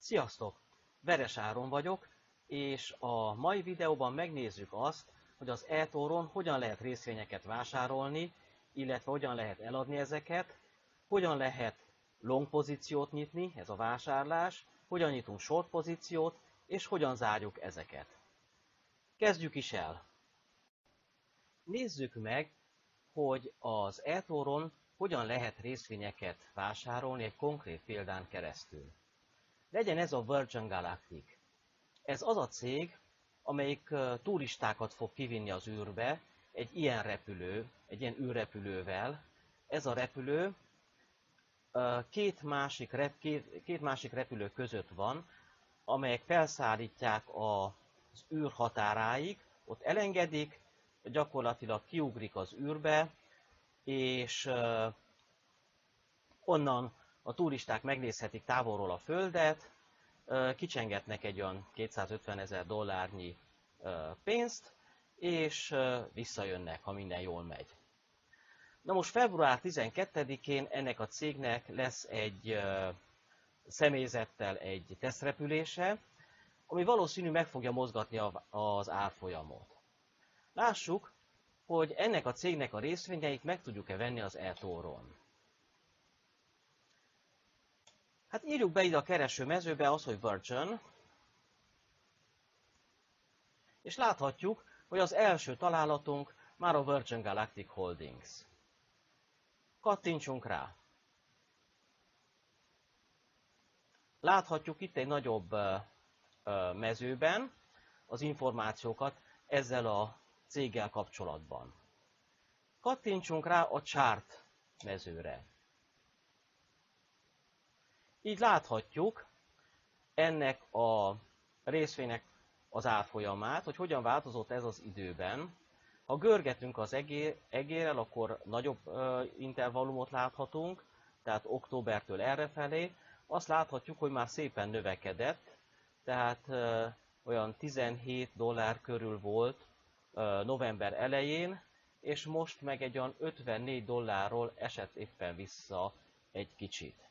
Sziasztok! Veres Áron vagyok, és a mai videóban megnézzük azt, hogy az eToro-n hogyan lehet részvényeket vásárolni, illetve hogyan lehet eladni ezeket, hogyan lehet long pozíciót nyitni, ez a vásárlás, hogyan nyitunk short pozíciót, és hogyan zárjuk ezeket. Kezdjük is el! Nézzük meg, hogy az eToro-n hogyan lehet részvényeket vásárolni egy konkrét példán keresztül. Legyen ez a Virgin Galactic. Ez az a cég, amelyik turistákat fog kivinni az űrbe egy ilyen űrrepülővel. Ez a repülő két másik repülő között van, amelyek felszállítják az űr határáig, ott elengedik, gyakorlatilag kiugrik az űrbe, és onnan a turisták megnézhetik távolról a Földet, kicsengetnek egy olyan $250,000 pénzt, és visszajönnek, ha minden jól megy. Na most február 12-én ennek a cégnek lesz egy személyzettel egy tesztrepülése, ami valószínű meg fogja mozgatni az árfolyamot. Lássuk, hogy ennek a cégnek a részvényeit meg tudjuk-e venni az eToro-n. Hát írjuk be ide a kereső mezőbe az, hogy Virgin, és láthatjuk, hogy az első találatunk már a Virgin Galactic Holdings. Kattintsunk rá. Láthatjuk itt egy nagyobb mezőben az információkat ezzel a céggel kapcsolatban. Kattintsunk rá a chart mezőre. Így láthatjuk ennek a részvénynek az árfolyamát, hogy hogyan változott ez az időben. Ha görgetünk az egérrel, akkor nagyobb intervallumot láthatunk, tehát októbertől errefelé. Azt láthatjuk, hogy már szépen növekedett, tehát olyan $17 körül volt november elején, és most meg egy olyan $54-ról esett éppen vissza egy kicsit.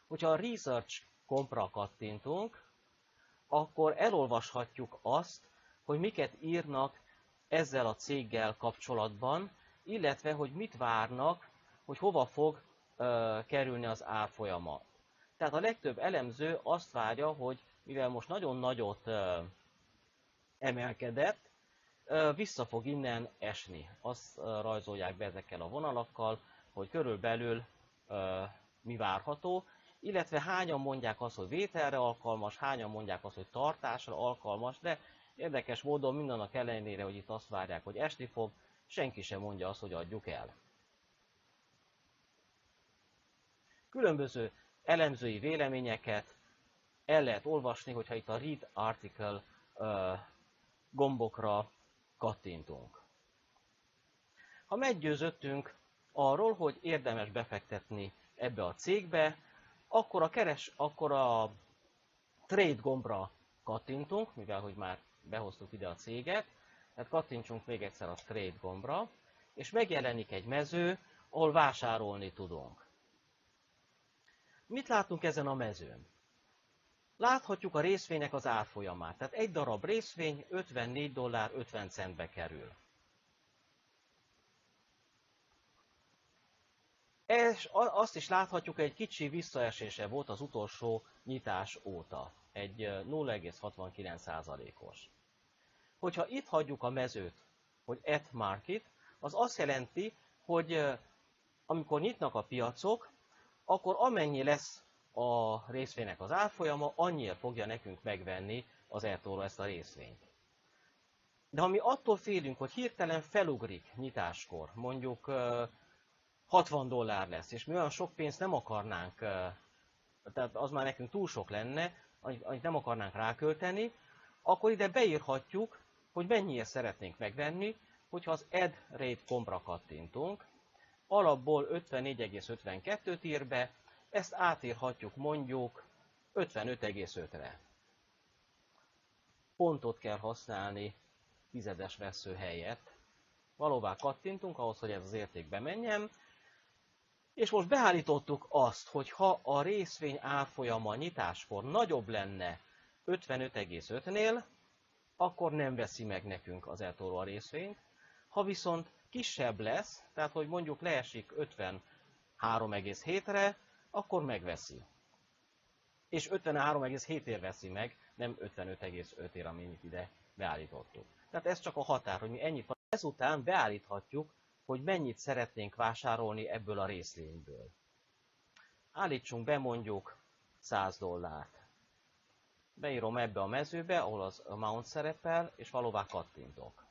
Hogyha a Research Compra kattintunk, akkor elolvashatjuk azt, hogy miket írnak ezzel a céggel kapcsolatban, illetve hogy mit várnak, hogy hova fog kerülni az árfolyama. Tehát a legtöbb elemző azt várja, hogy mivel most nagyon nagyot emelkedett, vissza fog innen esni. Azt rajzolják be ezekkel a vonalakkal, hogy körülbelül mi várható, illetve hányan mondják azt, hogy vételre alkalmas, hányan mondják azt, hogy tartásra alkalmas, de érdekes módon mindannak ellenére, hogy itt azt várják, hogy esni fog, senki sem mondja azt, hogy adjuk el. Különböző elemzői véleményeket el lehet olvasni, hogyha itt a Read Article gombokra kattintunk. Ha meggyőződtünk arról, hogy érdemes befektetni ebbe a cégbe, akkor a Trade gombra kattintunk, mivel hogy már behoztuk ide a céget, tehát kattintsunk még egyszer a Trade gombra, és megjelenik egy mező, ahol vásárolni tudunk. Mit látunk ezen a mezőn? Láthatjuk a részvénynek az árfolyamát, tehát egy darab részvény $54.50 kerül. És azt is láthatjuk, hogy egy kicsi visszaesése volt az utolsó nyitás óta, egy 0,69%-os. Hogyha itt hagyjuk a mezőt, hogy at market, az azt jelenti, hogy amikor nyitnak a piacok, akkor amennyi lesz a részvénynek az árfolyama, annyiért fogja nekünk megvenni az eToro ezt a részvényt. De ha mi attól félünk, hogy hirtelen felugrik nyitáskor, mondjuk $60 lesz, és mi olyan sok pénzt nem akarnánk, tehát az már nekünk túl sok lenne, amit nem akarnánk rákölteni, akkor ide beírhatjuk, hogy mennyiért szeretnénk megvenni, hogyha az Add Rate gombra kattintunk, alapból 54,52-t ír be, ezt átírhatjuk mondjuk 55,5-re. Pontot kell használni tizedes vessző helyett. Valóban kattintunk ahhoz, hogy ez az érték bemenjen, És most beállítottuk azt, hogy ha a részvény árfolyama nyitáskor nagyobb lenne 55,5-nél, akkor nem veszi meg nekünk az eToro a részvényt. Ha viszont kisebb lesz, tehát hogy mondjuk leesik 53,7-re, akkor megveszi. És 53,7-ért veszi meg, nem 55,5-ért, amit ide beállítottuk. Tehát ez csak a határ, hogy mi ennyit van. Ezután beállíthatjuk, hogy mennyit szeretnénk vásárolni ebből a részvényből. Állítsunk be mondjuk $100. Beírom ebbe a mezőbe, ahol az amount szerepel, és valóvá kattintok.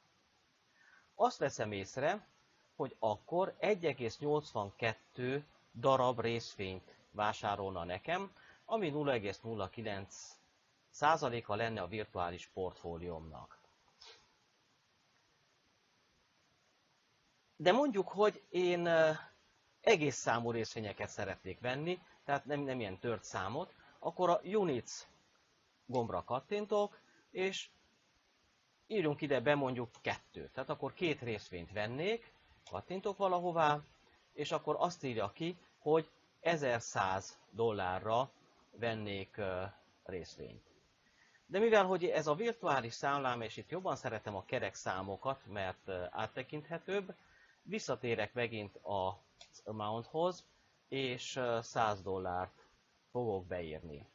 Azt veszem észre, hogy akkor 1,82 darab részvényt vásárolna nekem, ami 0,09%-a lenne a virtuális portfóliómnak. De mondjuk, hogy én egész számú részvényeket szeretnék venni, tehát nem ilyen tört számot, akkor a Units gombra kattintok, és írjunk ide be mondjuk 2. Tehát akkor 2 részvényt vennék, kattintok valahová, és akkor azt írja ki, hogy $1100 vennék részvényt. De mivel hogy ez a virtuális számlám, és itt jobban szeretem a kerek számokat, mert áttekinthetőbb, visszatérek megint az amounthoz, és $100 fogok beírni.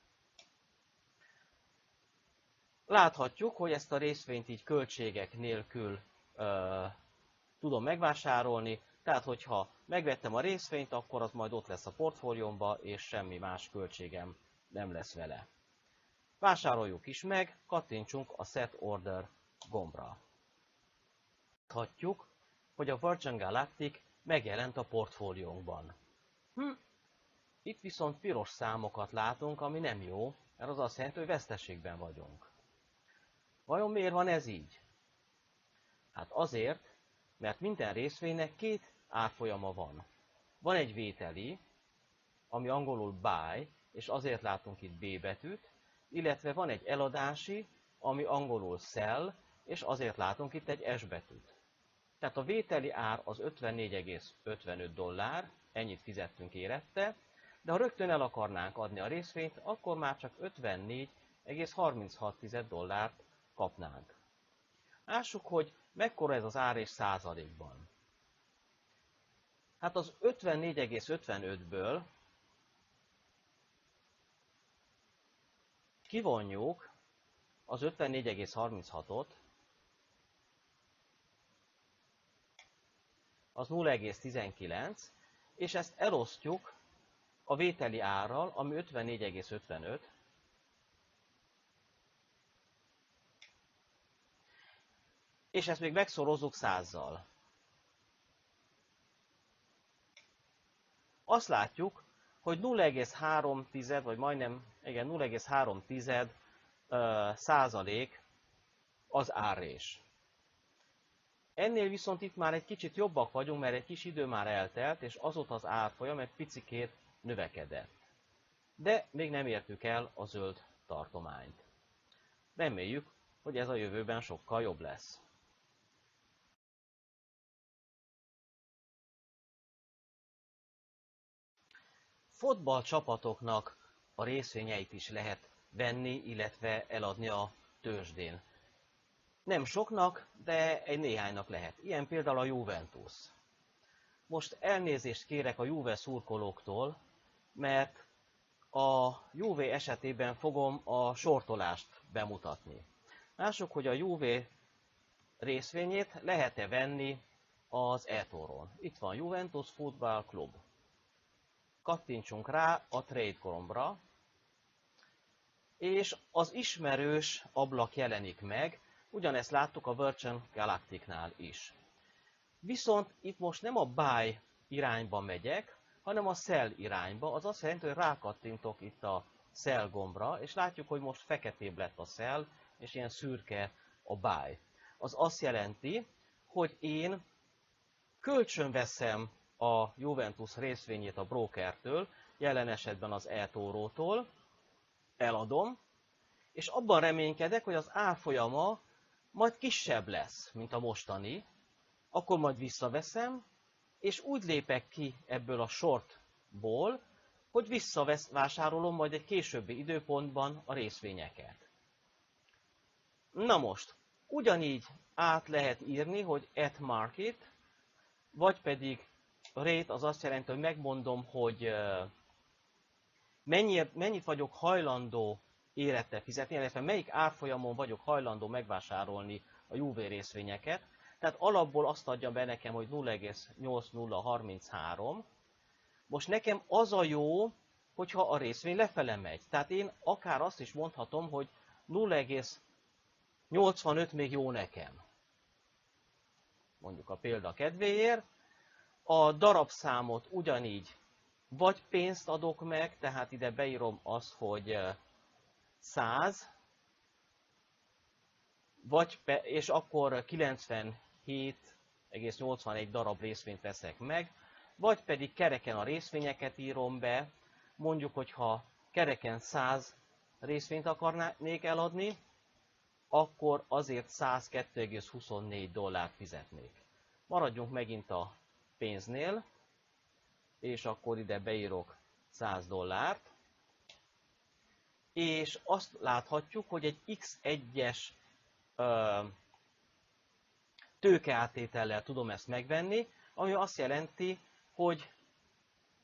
Láthatjuk, hogy ezt a részvényt így költségek nélkül tudom megvásárolni, tehát hogyha megvettem a részvényt, akkor az majd ott lesz a portfóliómba, és semmi más költségem nem lesz vele. Vásároljuk is meg, kattintsunk a Set Order gombra. Láthatjuk, hogy a Virgin Galactic megjelent a portfóliónkban. Itt viszont piros számokat látunk, ami nem jó, mert az azt jelenti, hogy veszteségben vagyunk. Vajon miért van ez így? Hát azért, mert minden részvénynek 2 árfolyama van. Van egy vételi, ami angolul buy, és azért látunk itt B betűt, illetve van egy eladási, ami angolul sell, és azért látunk itt egy S betűt. Tehát a vételi ár az $54,55, ennyit fizettünk érette, de ha rögtön el akarnánk adni a részvényt, akkor már csak $54,36 kapnánk. Lássuk, hogy mekkora ez az ár és százalékban. Hát az 54,55-ből kivonjuk az 54,36-ot, az 0,19, és ezt elosztjuk a vételi árral, ami 54,55, és ezt még megszorozzuk 100-zal. Azt látjuk, hogy 0,3, vagy majdnem, igen, 0,3 százalék az árrés. Ennél viszont itt már egy kicsit jobbak vagyunk, mert egy kis idő már eltelt, és azóta az árfolyam egy picikét növekedett. De még nem értük el a zöld tartományt. Reméljük, hogy ez a jövőben sokkal jobb lesz. Fotballcsapatoknak a részvényeit is lehet venni, illetve eladni a tőzsdén. Nem soknak, de egy néhánynak lehet. Ilyen például a Juventus. Most elnézést kérek a Juve szurkolóktól, mert a Juve esetében fogom a sortolást bemutatni. Lássuk, hogy a Juve részvényét lehet-e venni az eToron. Itt van Juventus Football Club. Kattintsunk rá a Trade gombra, és az ismerős ablak jelenik meg, ugyanezt láttuk a Virgin Galacticnál is. Viszont itt most nem a buy irányba megyek, hanem a sell irányba, az azt jelenti, hogy rákattintok itt a sell gombra, és látjuk, hogy most feketébb lett a sell, és ilyen szürke a buy. Az azt jelenti, hogy én kölcsönveszem a Juventus részvényét a brokertől, jelen esetben az eToro-tól, eladom, és abban reménykedek, hogy az árfolyama majd kisebb lesz, mint a mostani, akkor majd visszaveszem, és úgy lépek ki ebből a short alapból, hogy visszavásárolom majd egy későbbi időpontban a részvényeket. Na most, ugyanígy át lehet írni, hogy at market, vagy pedig rate az azt jelenti, hogy megmondom, hogy mennyit vagyok hajlandó érettel fizetni, illetve melyik árfolyamon vagyok hajlandó megvásárolni a UV részvényeket. Tehát alapból azt adja be nekem, hogy 0,8033. Most nekem az a jó, hogyha a részvény lefele megy. Tehát én akár azt is mondhatom, hogy 0,85 még jó nekem. Mondjuk a példa kedvéért. A darabszámot ugyanígy vagy pénzt adok meg, tehát ide beírom azt, hogy 100, és akkor 97,81 darab részvényt veszek meg, vagy pedig kereken a részvényeket írom be, mondjuk, hogyha kereken 100 részvényt akarnék eladni, akkor azért 102,24 dollárt fizetnék. Maradjunk megint a pénznél, és akkor ide beírok 100 dollárt, és azt láthatjuk, hogy egy X1-es tőkeáttétellel tudom ezt megvenni, ami azt jelenti, hogy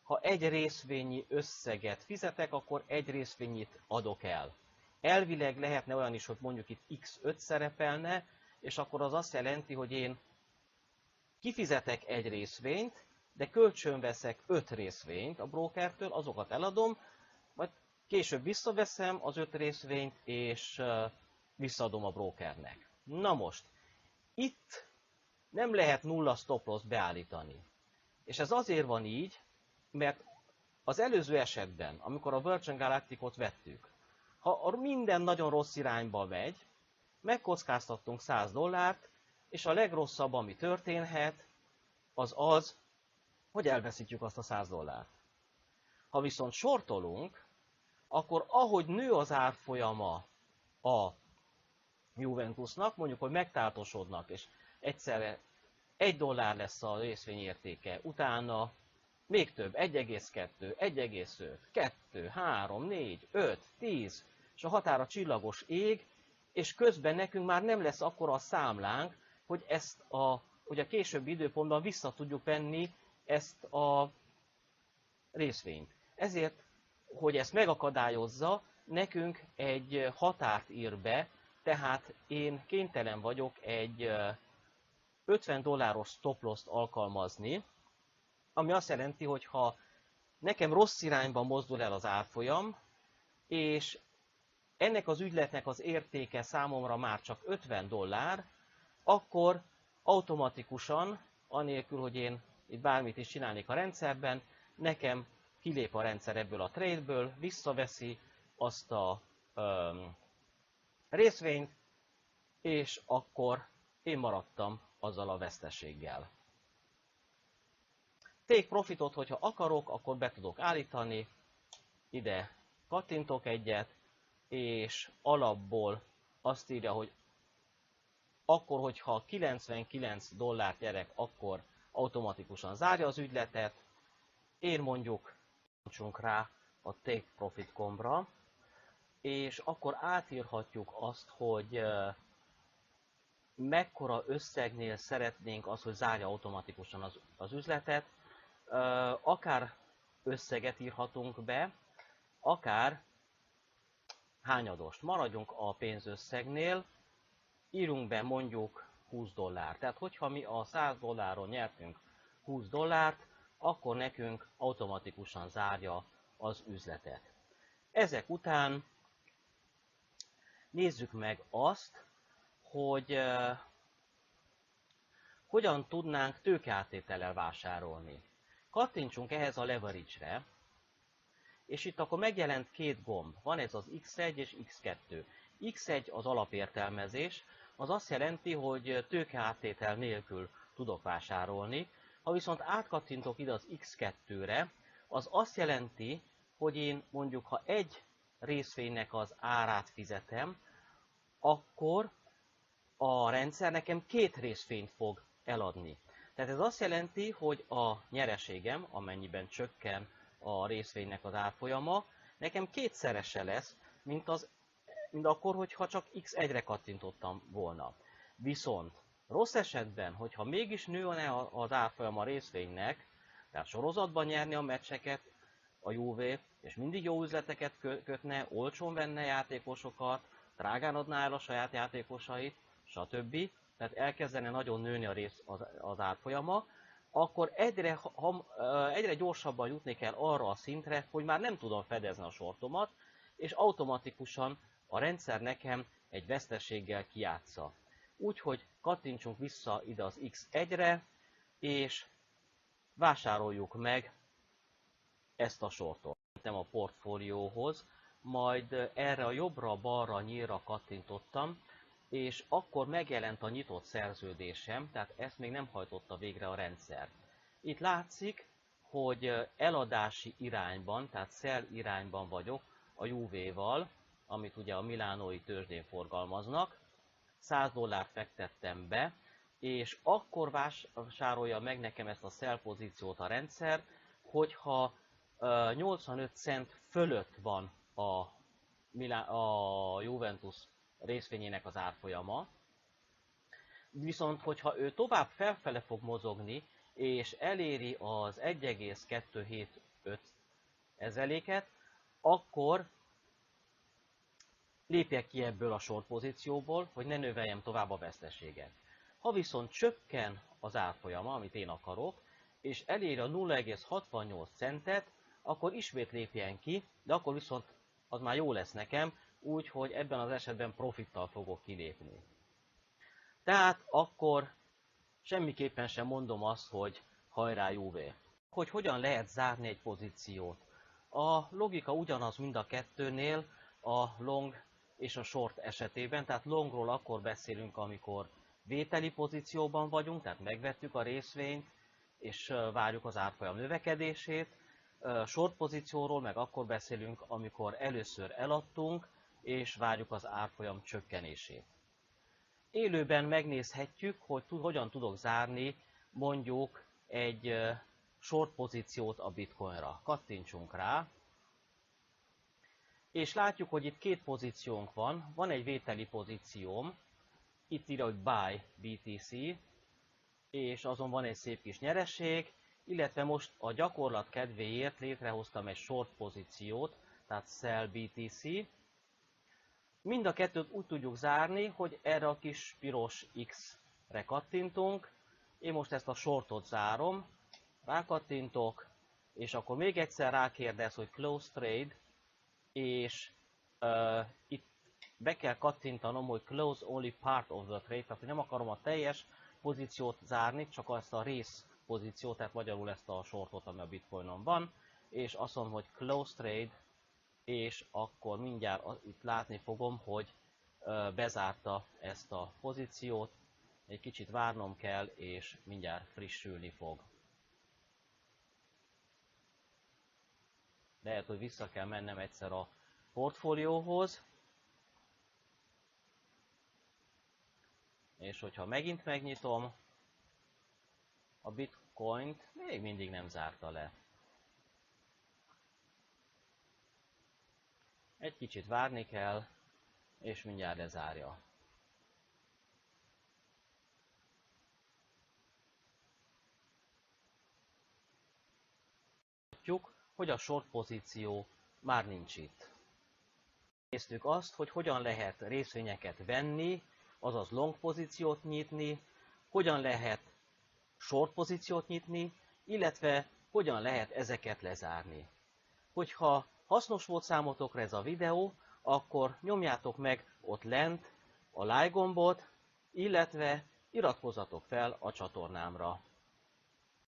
ha egy részvényi összeget fizetek, akkor egy részvényit adok el. Elvileg lehetne olyan is, hogy mondjuk itt X5 szerepelne, és akkor az azt jelenti, hogy én kifizetek egy részvényt, de kölcsön veszek 5 részvényt a brokertől, azokat eladom, majd később visszaveszem az 5 részvényt, és visszaadom a brokernek. Na most, itt nem lehet nulla stop loss beállítani. És ez azért van így, mert az előző esetben, amikor a Virgin Galacticot vettük, ha minden nagyon rossz irányba megy, megkockáztattunk 100 dollárt, és a legrosszabb, ami történhet, az az, hogy elveszítjük azt a 100 dollárt. Ha viszont sortolunk, akkor ahogy nő az árfolyama a Juventusnak, mondjuk, hogy megtáltosodnak, és egyszerre 1 dollár lesz a részvény értéke, utána még több, 1,2, 1,5, 2, 3, 4, 5, 10, és a határa csillagos ég, és közben nekünk már nem lesz akkora a számlánk, hogy hogy a későbbi időpontban vissza tudjuk venni ezt a részvényt. Ezért, hogy ezt megakadályozza, nekünk egy határt ír be, tehát én kénytelen vagyok egy 50 dolláros stop loss-t alkalmazni, ami azt jelenti, hogy ha nekem rossz irányba mozdul el az árfolyam, és ennek az ügyletnek az értéke számomra már csak 50 dollár, akkor automatikusan, anélkül, hogy én itt bármit is csinálnék a rendszerben, nekem kilép a rendszer ebből a trade-ből, visszaveszi azt a részvényt, és akkor én maradtam azzal a veszteséggel. Take profitot, hogyha akarok, akkor be tudok állítani, ide kattintok egyet, és alapból azt írja, hogy akkor, hogyha 99 dollárt nyerek, akkor automatikusan zárja az ügyletet. Én mondjuk csunk rá a Take Profit gombra, és akkor átírhatjuk azt, hogy mekkora összegnél szeretnénk azt, hogy zárja automatikusan az üzletet. Akár összeget írhatunk be, akár hányadost. Maradjunk a pénzösszegnél, írunk be mondjuk 20 dollár. Tehát, hogyha mi a 100 dolláron nyertünk 20 dollárt, akkor nekünk automatikusan zárja az üzletet. Ezek után nézzük meg azt, hogy hogyan tudnánk tőkeáttétellel vásárolni. Kattintsunk ehhez a leverage-re, és itt akkor megjelent két gomb. Van ez az X1 és X2. X1 az alapértelmezés, az azt jelenti, hogy tőkeáttétel nélkül tudok vásárolni. Ha viszont átkattintok ide az X2-re, az azt jelenti, hogy én mondjuk, ha egy részvénynek az árát fizetem, akkor a rendszer nekem két részvényt fog eladni. Tehát ez azt jelenti, hogy a nyereségem, amennyiben csökken a részvénynek az árfolyama, nekem kétszerese lesz, mint akkor, hogyha csak X1-re kattintottam volna. Viszont rossz esetben, hogyha mégis nőne az árfolyama a részvénynek, tehát sorozatban nyerni a meccseket a Juve, és mindig jó üzleteket kötne, olcsón venne játékosokat, drágán adná el a saját játékosait, stb. Tehát elkezdene nagyon nőni az árfolyama, akkor egyre gyorsabban jutni kell arra a szintre, hogy már nem tudom fedezni a sortomat, és automatikusan a rendszer nekem egy veszteséggel kijátsza. Úgyhogy kattintsunk vissza ide az X1-re, és vásároljuk meg ezt a sortot. A portfólióhoz, majd erre a jobbra-balra nyílra kattintottam, és akkor megjelent a nyitott szerződésem, tehát ezt még nem hajtotta végre a rendszer. Itt látszik, hogy eladási irányban, tehát sell irányban vagyok a Juve-val, amit ugye a milánói tőzsdén forgalmaznak. $100 fektettem be, és akkor vásárolja meg nekem ezt a sell pozíciót a rendszer, hogyha 85 cent fölött van a Juventus részvényének az árfolyama. Viszont, hogyha ő tovább felfele fog mozogni, és eléri az 1,275 ezeléket, akkor lépjek ki ebből a short pozícióból, hogy ne növeljem tovább a veszteséget. Ha viszont csökken az árfolyama, amit én akarok, és eléri a 0,68 centet, akkor ismét lépjen ki, de akkor viszont az már jó lesz nekem, úgyhogy ebben az esetben profittal fogok kilépni. Tehát akkor semmiképpen sem mondom azt, hogy hajrá Juve. Hogy hogyan lehet zárni egy pozíciót. A logika ugyanaz mind a kettőnél, a long és a short esetében, tehát longról akkor beszélünk, amikor vételi pozícióban vagyunk, tehát megvettük a részvényt, és várjuk az árfolyam növekedését. Short pozícióról meg akkor beszélünk, amikor először eladtunk, és várjuk az árfolyam csökkenését. Élőben megnézhetjük, hogy hogyan tudok zárni mondjuk egy short pozíciót a bitcoinra. Kattintsunk rá, és látjuk, hogy itt két pozíciónk van. Van egy vételi pozícióm, itt írja, hogy buy BTC, és azon van egy szép kis nyereség, illetve most a gyakorlat kedvéért létrehoztam egy short pozíciót, tehát sell BTC. Mind a kettőt úgy tudjuk zárni, hogy erre a kis piros X-re kattintunk. Én most ezt a shortot zárom, rákattintok, és akkor még egyszer rákérdez, hogy close trade, és itt be kell kattintanom, hogy close only part of the trade, tehát nem akarom a teljes pozíciót zárni, csak azt a rész pozíciót, tehát magyarul ezt a shortot, ami a bitcoinon van, és azt mondom, hogy close trade, és akkor mindjárt itt látni fogom, hogy bezárta ezt a pozíciót. Egy kicsit várnom kell, és mindjárt frissülni fog. Lehet, hogy vissza kell mennem egyszer a portfólióhoz. És hogyha megint megnyitom a bitcoint, még mindig nem zárta le. Egy kicsit várni kell, és mindjárt lezárja. Látjuk, hogy a short pozíció már nincs itt. Néztük azt, hogy hogyan lehet részvényeket venni, azaz long pozíciót nyitni, hogyan lehet short pozíciót nyitni, illetve hogyan lehet ezeket lezárni. Hogyha hasznos volt számotokra ez a videó, akkor nyomjátok meg ott lent a like gombot, illetve iratkozzatok fel a csatornámra.